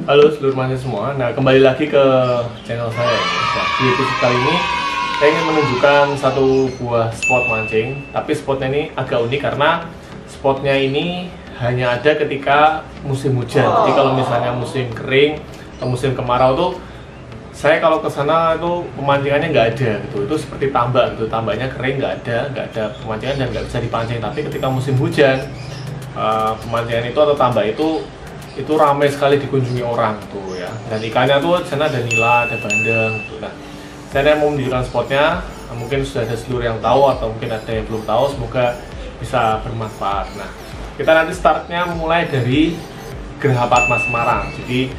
Halo seluruh mancing semua. Nah, kembali lagi ke channel saya. Nah, di episode kali ini saya ingin menunjukkan satu buah spot mancing. Tapi spotnya ini agak unik karena spotnya ini hanya ada ketika musim hujan. Jadi kalau misalnya musim kering atau musim kemarau tuh, saya kalau ke sana itu pemancingannya nggak ada gitu. Itu seperti tambak gitu. Tambaknya kering, nggak ada pemancingan dan nggak bisa dipancing. Tapi ketika musim hujan, pemancingan itu atau tambak itu ramai sekali dikunjungi orang tuh ya, dan ikannya tuh di sana ada nila, ada bandeng gitu. Nah, saya mau menunjukkan spotnya. Mungkin sudah ada seluruh yang tahu atau mungkin ada yang belum tahu, semoga bisa bermanfaat. Nah, kita nanti startnya mulai dari Graha Padma Semarang. Jadi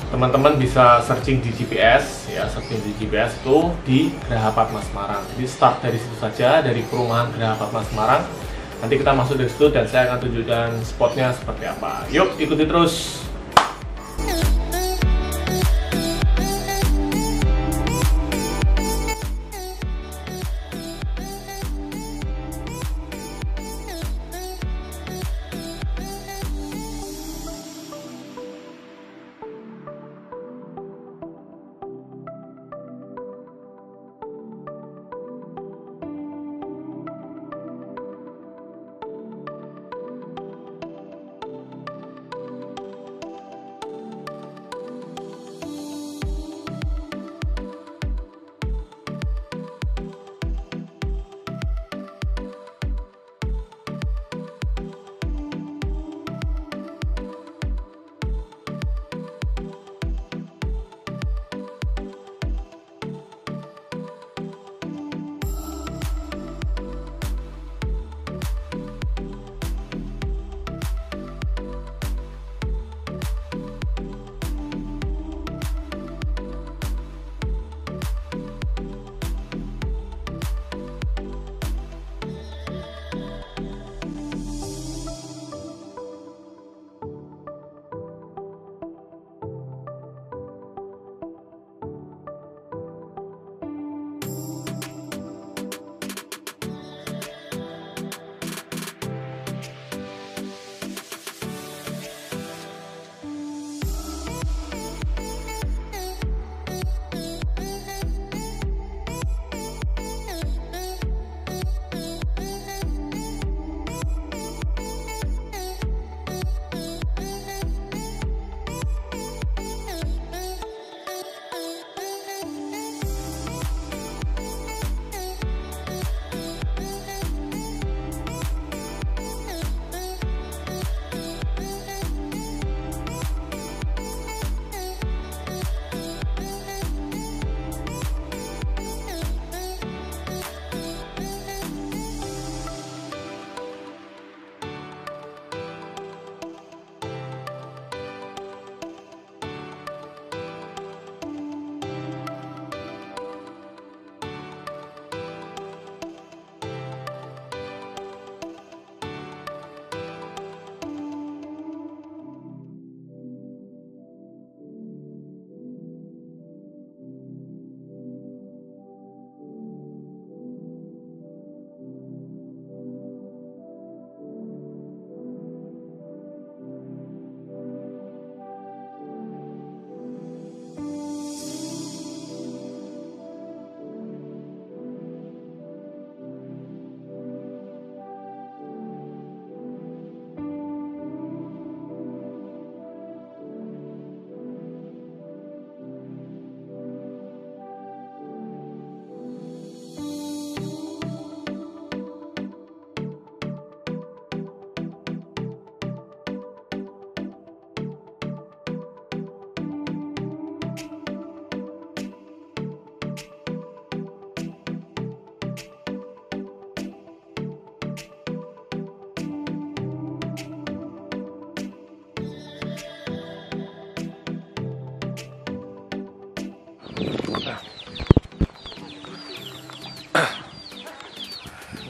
teman-teman bisa searching di GPS ya, searching di GPS itu di Graha Padma Semarang. Jadi start dari situ saja, dari perumahan Graha Padma Semarang. Nanti kita masuk dari situ dan saya akan tunjukkan spotnya seperti apa. Yuk, ikuti terus.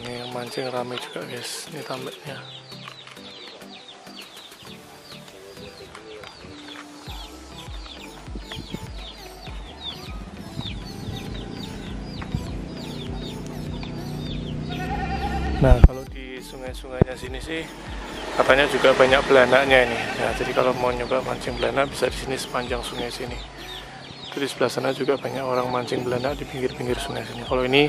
Ini yang mancing ramai juga guys, ini tambaknya. Nah, kalau di sungai Sungainya sini sih katanya juga banyak belanaknya ini. Nah, jadi kalau mau nyoba mancing belanak bisa di sini sepanjang sungai sini. Itu di sebelah sana juga banyak orang mancing belanak di pinggir-pinggir sungai sini. Kalau ini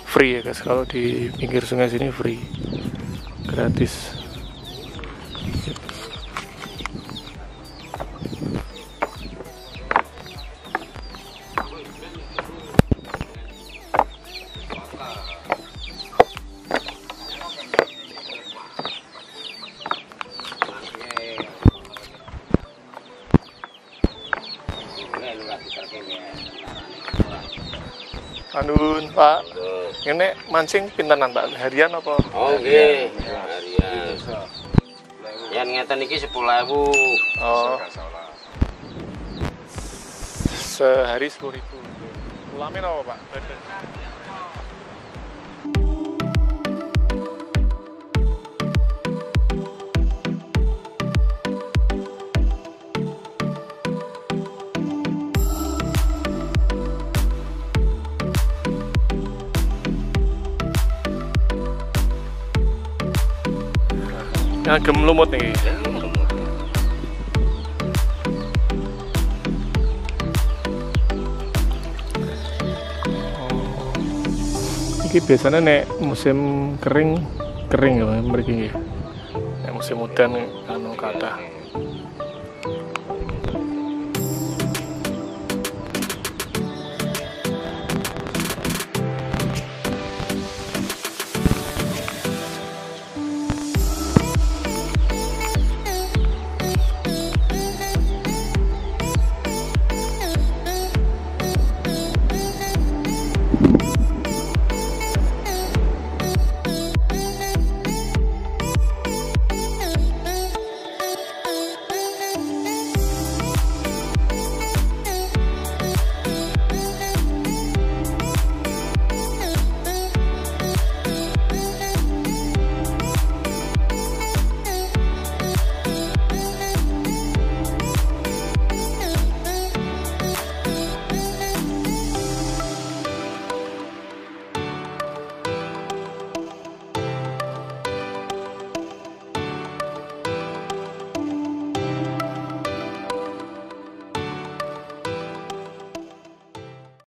free ya guys, kalau di pinggir sungai sini free, gratis. Andun Pak, ini mancing pintenan Pak, harian apa? Oh nggih, harian. Yang ngeten iki 10.000. Oh. Sehari 10.000. Ulamin apa Pak? Ngagem lumut nih. Iki biasanya nek musim kering ya mriki nggih. Nek musim udan anu kathah.